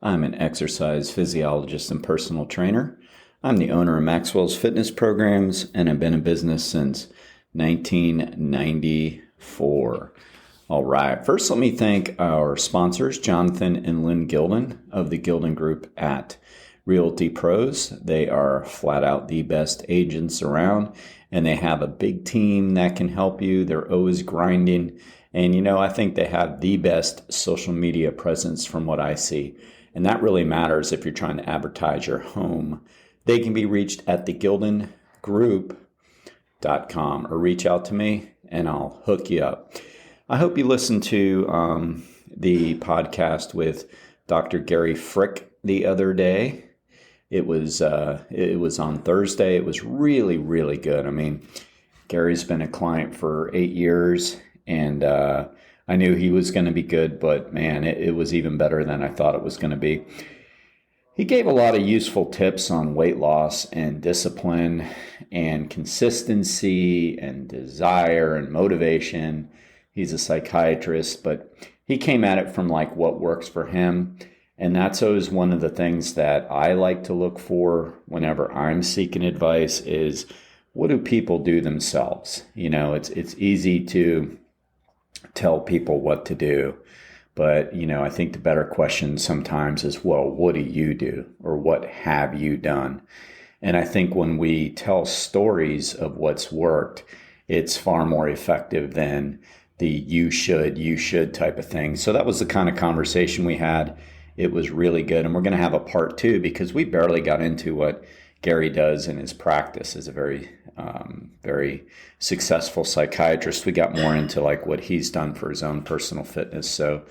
I'm an exercise physiologist and personal trainer. I'm the owner of Maxwell's Fitness Programs, and I've been in business since 1994. All right. First, let me thank our sponsors, Jonathan and Lynn Gilden of the Gilden Group at Realty Pros. They are flat out the best agents around, and they have a big team that can help you. They're always grinding. And, I think they have the best social media presence from what I see. And that really matters if you're trying to advertise your home. They can be reached at thegildengroup.com or reach out to me and I'll hook you up. I hope you listened to the podcast with Dr. Gary Frick the other day. It was on Thursday. It was really, really good. I mean, Gary's been a client for 8 years, and I knew he was going to be good, but man, it was even better than I thought it was going to be. He gave a lot of useful tips on weight loss and discipline and consistency and desire and motivation. He's a psychiatrist, but he came at it from like what works for him. And that's always one of the things that I like to look for whenever I'm seeking advice is, what do people do themselves? It's easy to tell people what to do. But, I think the better question sometimes is, well, what do you do? Or what have you done? And I think when we tell stories of what's worked, it's far more effective than the you should type of thing. So that was the kind of conversation we had. It was really good. And we're going to have a part 2 because we barely got into what Gary does in his practice as a very successful psychiatrist. We got more into like what he's done for his own personal fitness. So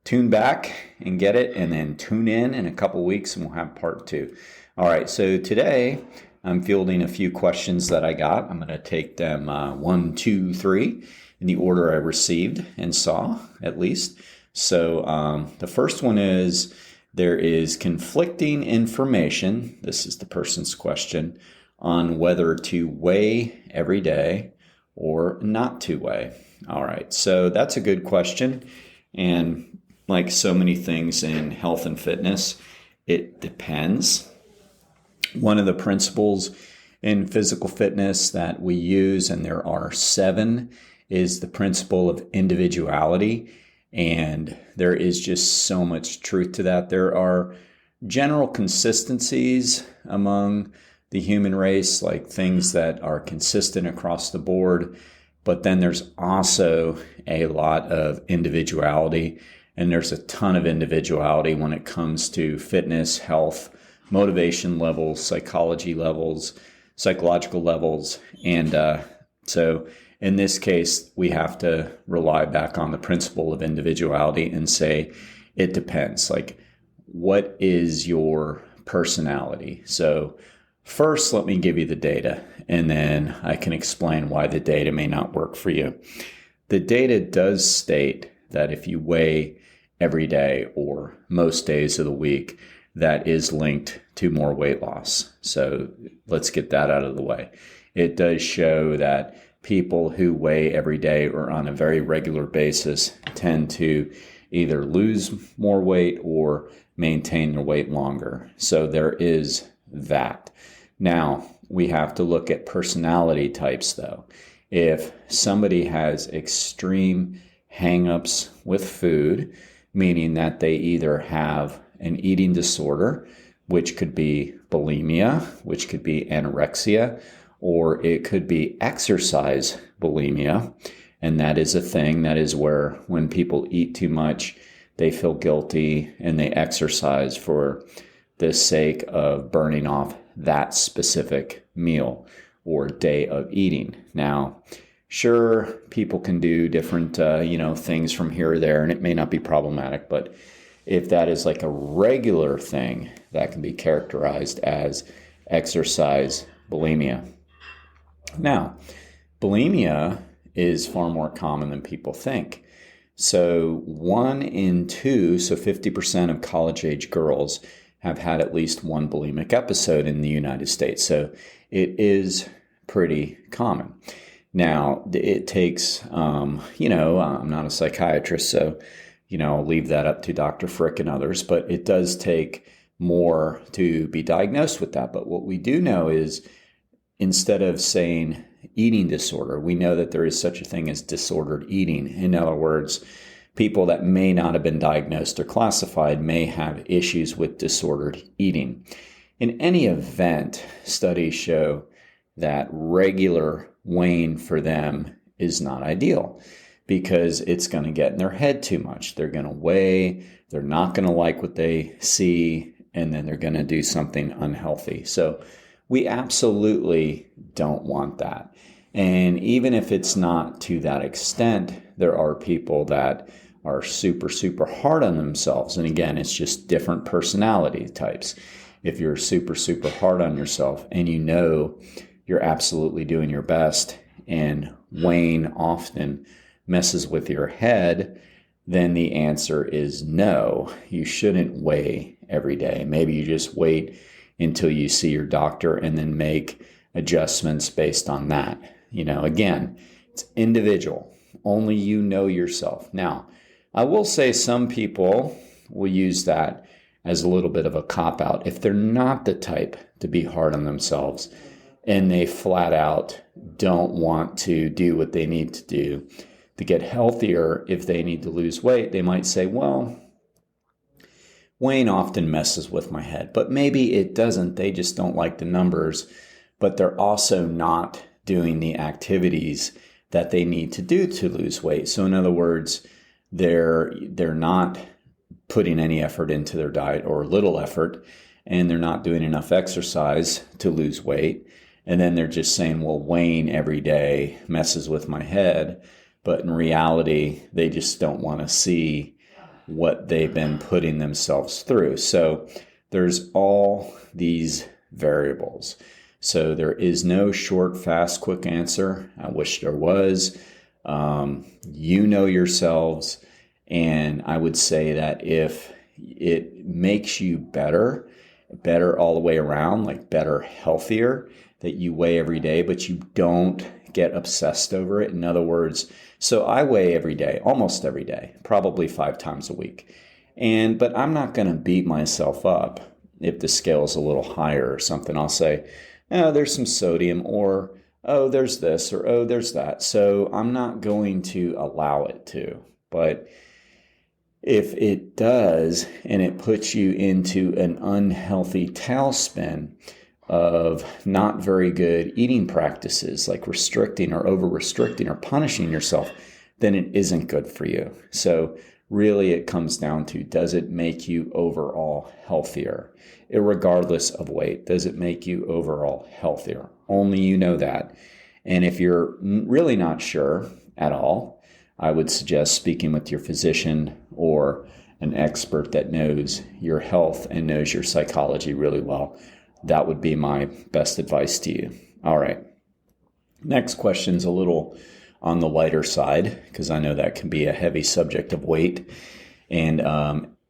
tune back and get it, and then tune in a couple weeks and we'll have part 2. All right. So today I'm fielding a few questions that I got. I'm going to take them 1, 2, 3 in the order I received and saw, at least. So the first one is, there is conflicting information, this is the person's question, on whether to weigh every day or not to weigh. All right, so that's a good question. And like so many things in health and fitness, it depends. One of the principles in physical fitness that we use, and there are 7, is the principle of individuality. And there is just so much truth to that. There are general consistencies among the human race, like things that are consistent across the board. But then there's also a lot of individuality. And there's a ton of individuality when it comes to fitness, health, motivation levels, psychological levels. And so in this case, we have to rely back on the principle of individuality and say, it depends. Like, what is your personality? So first, let me give you the data, and then I can explain why the data may not work for you. The data does state that if you weigh every day or most days of the week, that is linked to more weight loss. So let's get that out of the way. It does show that people who weigh every day or on a very regular basis tend to either lose more weight or maintain their weight longer. So there is that. Now, we have to look at personality types, though. If somebody has extreme hang-ups with food, meaning that they either have an eating disorder, which could be bulimia, which could be anorexia, or it could be exercise bulimia. And that is a thing. That is where when people eat too much, they feel guilty and they exercise for the sake of burning off that specific meal or day of eating. Now, sure, people can do different, things from here or there, and it may not be problematic, but if that is like a regular thing, that can be characterized as exercise bulimia. Now, bulimia is far more common than people think. So 1 in 2, so 50% of college-age girls have had at least one bulimic episode in the United States. So it is pretty common. Now, it takes, I'm not a psychiatrist, so I'll leave that up to Dr. Frick and others, but it does take more to be diagnosed with that. But what we do know is instead of saying eating disorder, we know that there is such a thing as disordered eating. In other words, people that may not have been diagnosed or classified may have issues with disordered eating. In any event, studies show that regular weighing for them is not ideal because it's going to get in their head too much. They're going to weigh, they're not going to like what they see, and then they're going to do something unhealthy. So we absolutely don't want that. And even if it's not to that extent, there are people that are super, super hard on themselves. And again, it's just different personality types. If you're super, super hard on yourself and you're absolutely doing your best and weighing often messes with your head, then the answer is no. You shouldn't weigh every day. Maybe you just wait until you see your doctor and then make adjustments based on that. Again, it's individual. Only you know yourself. Now, I will say some people will use that as a little bit of a cop-out if they're not the type to be hard on themselves and they flat out don't want to do what they need to do to get healthier. If they need to lose weight, they might say, well, weighing often messes with my head, but maybe it doesn't. They just don't like the numbers, but they're also not doing the activities that they need to do to lose weight. So in other words, they're not putting any effort into their diet or little effort, and they're not doing enough exercise to lose weight. And then they're just saying, well, weighing every day messes with my head. But in reality, they just don't want to see what they've been putting themselves through. So there's all these variables. So there is no short, fast, quick answer. I wish there was. You know yourselves. And I would say that if it makes you better all the way around, like better, healthier, that you weigh every day, but you don't get obsessed over it. In other words, so I weigh every day, almost every day, probably 5 times a week. But I'm not going to beat myself up if the scale's a little higher or something. I'll say, oh, there's some sodium, or, oh, there's this, or, oh, there's that. So I'm not going to allow it to. But if it does, and it puts you into an unhealthy tailspin of not very good eating practices, like restricting or over-restricting or punishing yourself, then it isn't good for you. So really it comes down to, does it make you overall healthier? Irregardless of weight, does it make you overall healthier? Only you know that. And if you're really not sure at all, I would suggest speaking with your physician or an expert that knows your health and knows your psychology really well. That would be my best advice to you. All right. Next question's a little on the lighter side, because I know that can be a heavy subject of weight and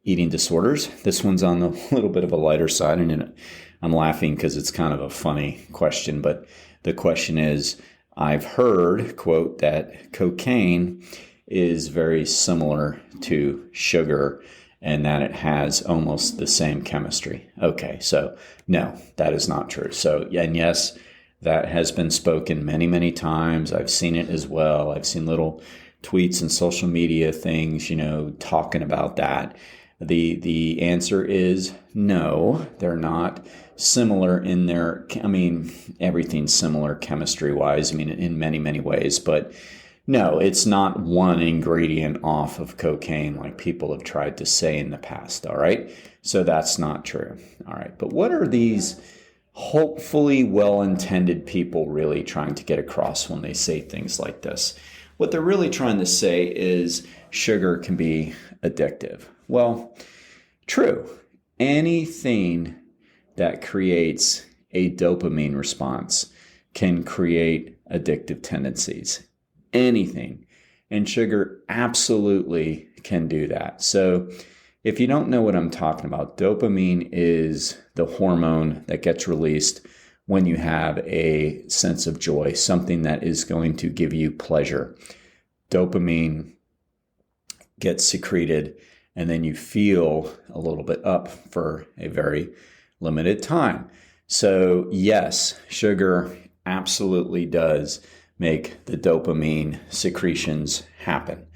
eating disorders. This one's on a little bit of a lighter side, and I'm laughing because it's kind of a funny question, but the question is, I've heard, quote, that cocaine is very similar to sugar and that it has almost the same chemistry. Okay, so no, that is not true. So, and yes, that has been spoken many, many times. I've seen it as well. I've seen little tweets and social media things, talking about that. The answer is no, they're not similar in everything's similar chemistry-wise, in many, many ways, but no, it's not one ingredient off of cocaine like people have tried to say in the past, all right? So that's not true, all right? But what are these hopefully well-intended people really trying to get across when they say things like this? What they're really trying to say is sugar can be addictive. Well, true. Anything that creates a dopamine response can create addictive tendencies. Anything. And sugar absolutely can do that. So if you don't know what I'm talking about, dopamine is the hormone that gets released when you have a sense of joy, something that is going to give you pleasure. Dopamine gets secreted, and then you feel a little bit up for a very limited time. So yes, sugar absolutely does make the dopamine secretions happen,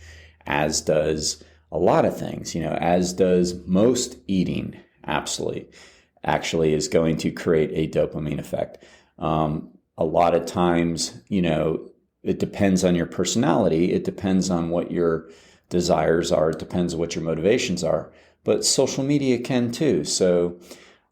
as does a lot of things, as does most eating. Absolutely, actually is going to create a dopamine effect. A lot of times, it depends on your personality. It depends on what your desires are. It depends on what your motivations are. But social media can too. So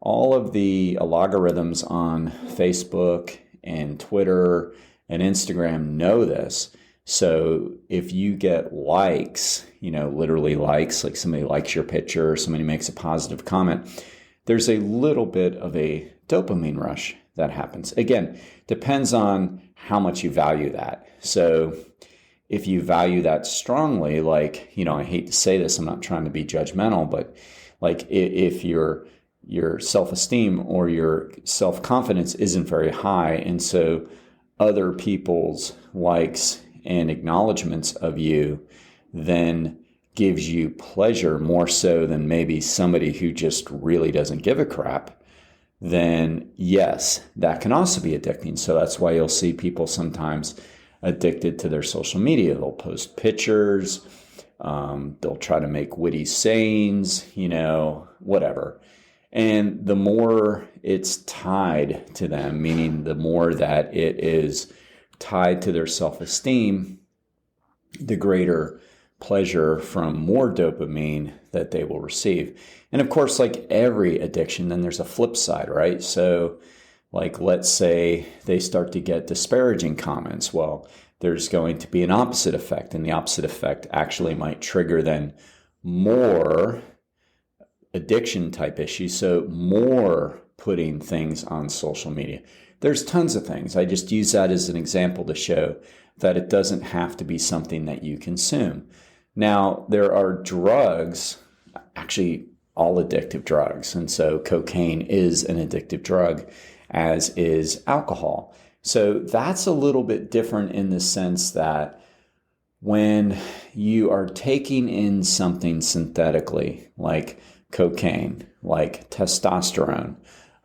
all of the algorithms on Facebook and Twitter and Instagram know this. So if you get likes, literally likes, like somebody likes your picture or somebody makes a positive comment, there's a little bit of a dopamine rush that happens. Again, depends on how much you value that. So if you value that strongly, like, I hate to say this, I'm not trying to be judgmental, but like if your self-esteem or your self-confidence isn't very high, and so other people's likes and acknowledgments of you then gives you pleasure more so than maybe somebody who just really doesn't give a crap, then yes, that can also be addicting. So that's why you'll see people sometimes addicted to their social media. They'll post pictures, they'll try to make witty sayings, whatever. And the more it's tied to them, meaning the more that it is tied to their self-esteem, the greater pleasure from more dopamine that they will receive. And of course, like every addiction, then there's a flip side, right? So like, let's say they start to get disparaging comments. Well, there's going to be an opposite effect, and the opposite effect actually might trigger then more addiction type issues. So more putting things on social media. There's tons of things. I just use that as an example to show that it doesn't have to be something that you consume. Now, there are drugs, actually all addictive drugs. And so cocaine is an addictive drug, as is alcohol. So that's a little bit different in the sense that when you are taking in something synthetically, like cocaine, like testosterone,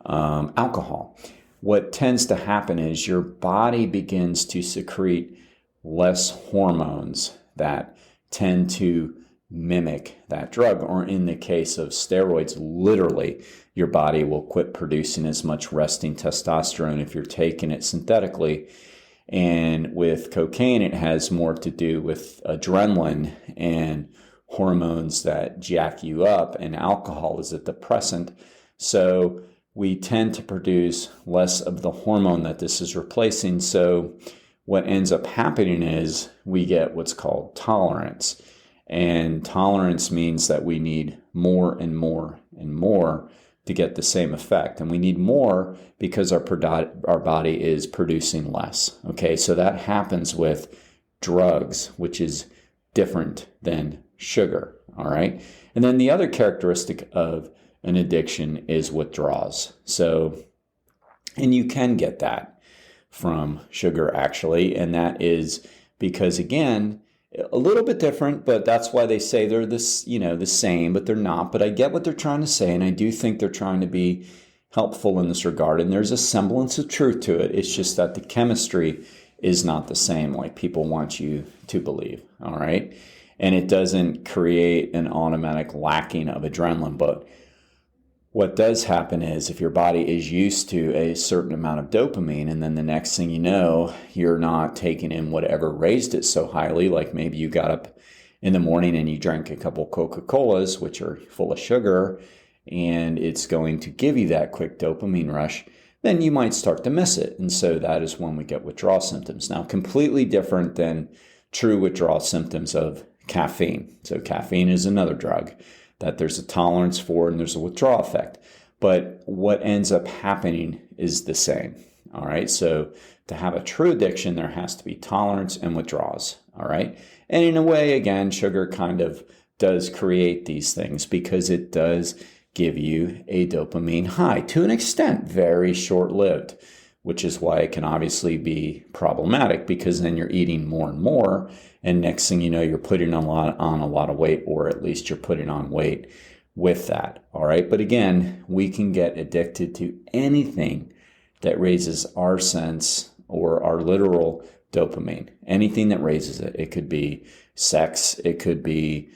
alcohol, what tends to happen is your body begins to secrete less hormones that tend to mimic that drug. Or in the case of steroids, literally, your body will quit producing as much resting testosterone if you're taking it synthetically. And with cocaine, it has more to do with adrenaline and hormones that jack you up, and alcohol is a depressant. So we tend to produce less of the hormone that this is replacing. So what ends up happening is we get what's called tolerance. And tolerance means that we need more and more and more to get the same effect. And we need more because our body is producing less. Okay, so that happens with drugs, which is different than sugar. All right. And then the other characteristic of an addiction is withdrawals. So, and you can get that from sugar actually. And that is because, again, a little bit different, but that's why they say they're the same, but they're not. But I get what they're trying to say, and I do think they're trying to be helpful in this regard. And there's a semblance of truth to it. It's just that the chemistry is not the same like people want you to believe, all right? And it doesn't create an automatic lacking of adrenaline. But what does happen is if your body is used to a certain amount of dopamine, and then the next thing you know, you're not taking in whatever raised it so highly, like maybe you got up in the morning and you drank a couple Coca-Colas, which are full of sugar, and it's going to give you that quick dopamine rush, then you might start to miss it. And so that is when we get withdrawal symptoms. Now, completely different than true withdrawal symptoms of caffeine. So caffeine is another drug that there's a tolerance for and there's a withdrawal effect. But what ends up happening is the same. All right. So to have a true addiction, there has to be tolerance and withdrawals. All right. And in a way, again, sugar kind of does create these things because it does give you a dopamine high to an extent, very short-lived, which is why it can obviously be problematic because then you're eating more and more And next thing you know, you're putting on a lot of weight, or at least you're putting on weight with that. All right. But again, we can get addicted to anything that raises our sense or our literal dopamine, anything that raises it. It could be sex. It could be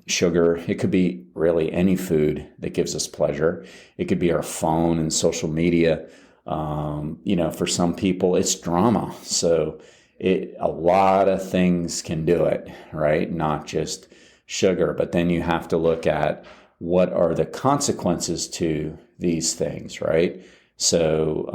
sugar. It could be really any food that gives us pleasure. It could be our phone and social media. For some people, it's drama. So a lot of things can do it, right? Not just sugar, but then you have to look at what are the consequences to these things, right? So,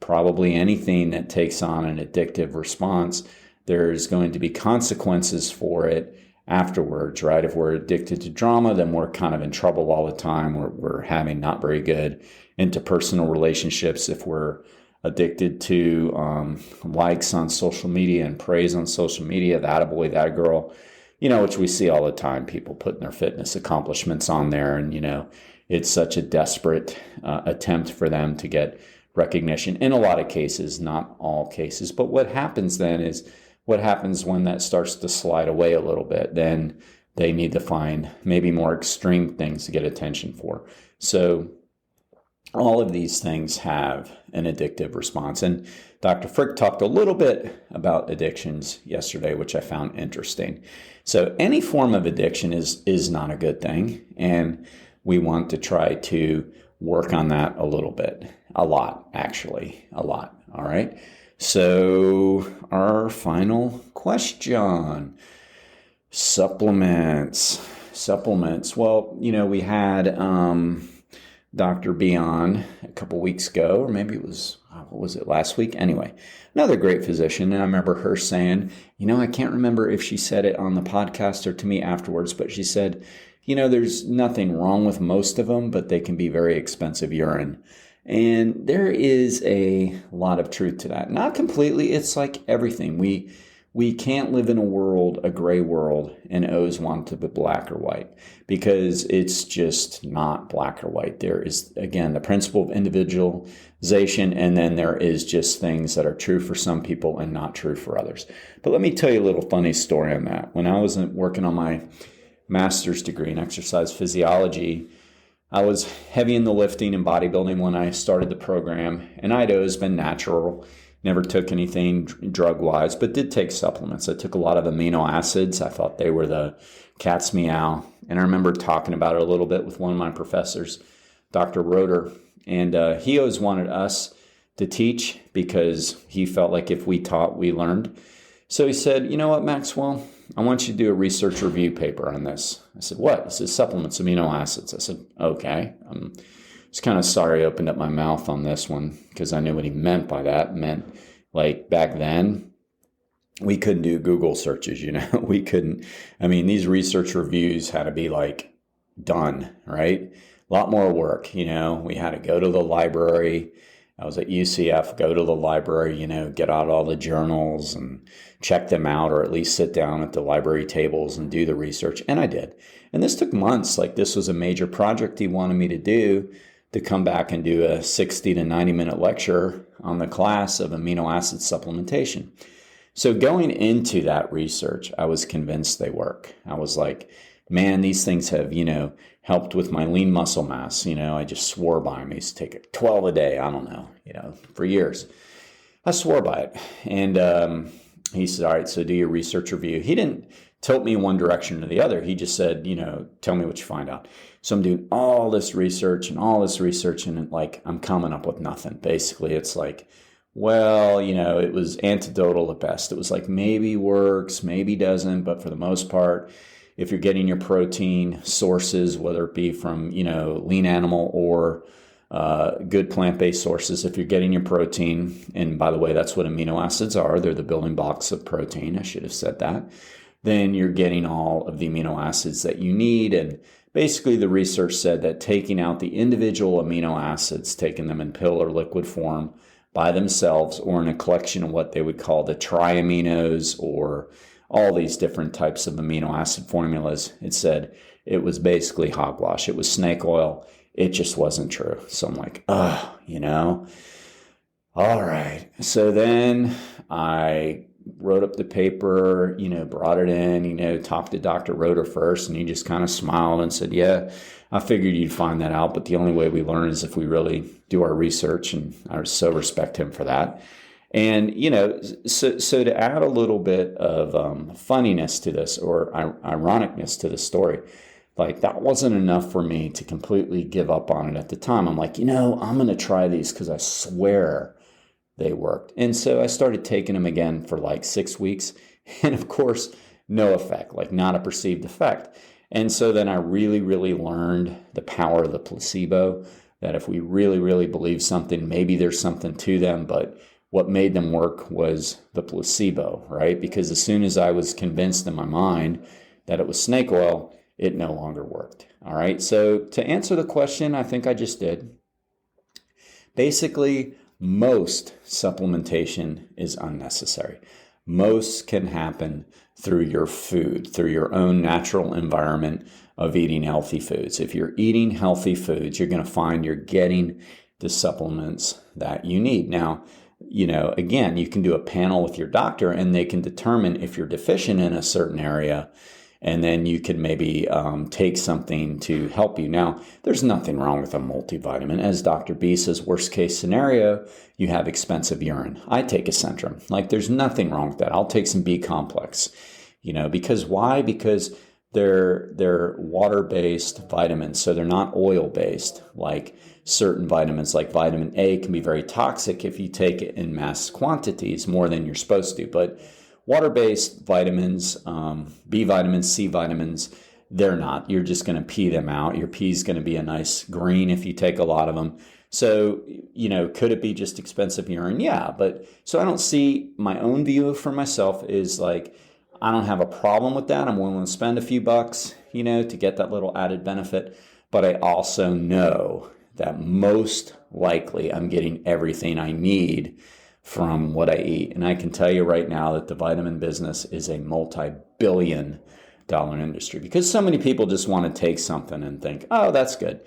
probably anything that takes on an addictive response, there's going to be consequences for it afterwards, right? If we're addicted to drama, then we're kind of in trouble all the time. We're having not very good interpersonal relationships. If we're addicted to likes on social media and praise on social media, that a boy, that a girl, which we see all the time, people putting their fitness accomplishments on there. And, it's such a desperate attempt for them to get recognition in a lot of cases, not all cases. But what happens then is, what happens when that starts to slide away a little bit? Then they need to find maybe more extreme things to get attention for. So all of these things have an addictive response. And Dr. Frick talked a little bit about addictions yesterday, which I found interesting. So any form of addiction is not a good thing. And we want to try to work on that a little bit. A lot, actually. A lot. All right. So our final question, supplements. Well, we had Dr. B on a couple weeks ago, or maybe it was, what was it, last week? Anyway, another great physician. And I remember her saying, I can't remember if she said it on the podcast or to me afterwards, but she said, there's nothing wrong with most of them, but they can be very expensive urine. And there is a lot of truth to that. Not completely. It's like everything. We can't live in a gray world, and always want it to be black or white, because it's just not black or white. There is, again, the principle of individualization, and then there is just things that are true for some people and not true for others. But let me tell you a little funny story on that. When I was working on my master's degree in exercise physiology, I was heavy in the lifting and bodybuilding when I started the program, and I'd always been natural, never took anything drug-wise, but did take supplements. I took a lot of amino acids. I thought they were the cat's meow, and I remember talking about it a little bit with one of my professors, Dr. Roeder, and he always wanted us to teach because he felt like if we taught, we learned. So he said, you know what, Maxwell, I want you to do a research review paper on this. I said, what? He said, supplements, amino acids. I said, okay. I'm just kind of sorry I opened up my mouth on this one, because I knew what he meant by that. It meant, like, back then, we couldn't do Google searches, we couldn't. These research reviews had to be, like, done, right? A lot more work, we had to go to the library. I was at UCF, go to the library, get out all the journals and check them out, or at least sit down at the library tables and do the research. And I did. And this took months. Like, this was a major project he wanted me to do, to come back and do a 60 to 90 minute lecture on the class of amino acid supplementation. So going into that research, I was convinced they work. I was like, man, these things have, helped with my lean muscle mass. I just swore by them. I used to take 12 a day. I don't know, for years. I swore by it. And he said, all right, so do your research review. He didn't tilt me in one direction or the other. He just said, tell me what you find out. So I'm doing all this research, and like, I'm coming up with nothing. Basically, it's like, well, it was anecdotal at best. It was like, maybe works, maybe doesn't, but for the most part, if you're getting your protein sources, whether it be from, lean animal or good plant-based sources, if you're getting your protein, and by the way, that's what amino acids are. They're the building blocks of protein. I should have said that. Then you're getting all of the amino acids that you need. And basically, the research said that taking out the individual amino acids, taking them in pill or liquid form by themselves, or in a collection of what they would call the triaminos, or all these different types of amino acid formulas, it said it was basically hogwash. It was snake oil. It just wasn't true. So I'm like, all right. So then I wrote up the paper, brought it in, talked to Dr. Roeder first, and he just kind of smiled and said, yeah, I figured you'd find that out, but the only way we learn is if we really do our research, and I so respect him for that. And, so to add a little bit of funniness to this, or ironicness to the story, like that wasn't enough for me to completely give up on it at the time. I'm like, I'm going to try these because I swear they worked. And so I started taking them again for like 6 weeks. And of course, no effect, like not a perceived effect. And so then I really, really learned the power of the placebo, that if we really, really believe something, maybe there's something to them, but what made them work was the placebo, right? Because as soon as I was convinced in my mind that it was snake oil, it no longer worked. All right. So to answer the question, I think I just did. Basically, most supplementation is unnecessary. Most can happen through your food, through your own natural environment of eating healthy foods. If you're eating healthy foods, you're going to find you're getting the supplements that you need. Now, again, you can do a panel with your doctor and they can determine if you're deficient in a certain area. And then you could maybe take something to help you. Now, there's nothing wrong with a multivitamin. As Dr. B says, worst case scenario, you have expensive urine. I take a Centrum. Like, there's nothing wrong with that. I'll take some B complex. Because why? Because they're water-based vitamins, so they're not oil-based. Like certain vitamins, like vitamin A, can be very toxic if you take it in mass quantities, more than you're supposed to. But water-based vitamins, B vitamins, C vitamins, they're not. You're just going to pee them out. Your pee is going to be a nice green if you take a lot of them. So, could it be just expensive urine? Yeah, but so I don't see, my own view for myself is like, I don't have a problem with that. I'm willing to spend a few bucks, to get that little added benefit. But I also know that most likely I'm getting everything I need from what I eat. And I can tell you right now that the vitamin business is a multi-billion-dollar industry, because so many people just want to take something and think, oh, that's good.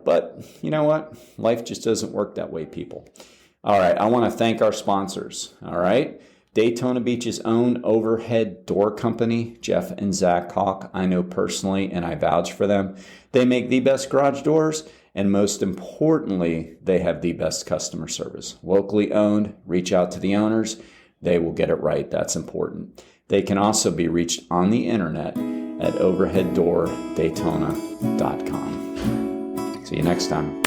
But you know what? Life just doesn't work that way, people. All right. I want to thank our sponsors. All right. Daytona Beach's own overhead door company, Jeff and Zach Hawk, I know personally, and I vouch for them. They make the best garage doors. And most importantly, they have the best customer service. Locally owned, reach out to the owners. They will get it right. That's important. They can also be reached on the internet at overheaddoordaytona.com. See you next time.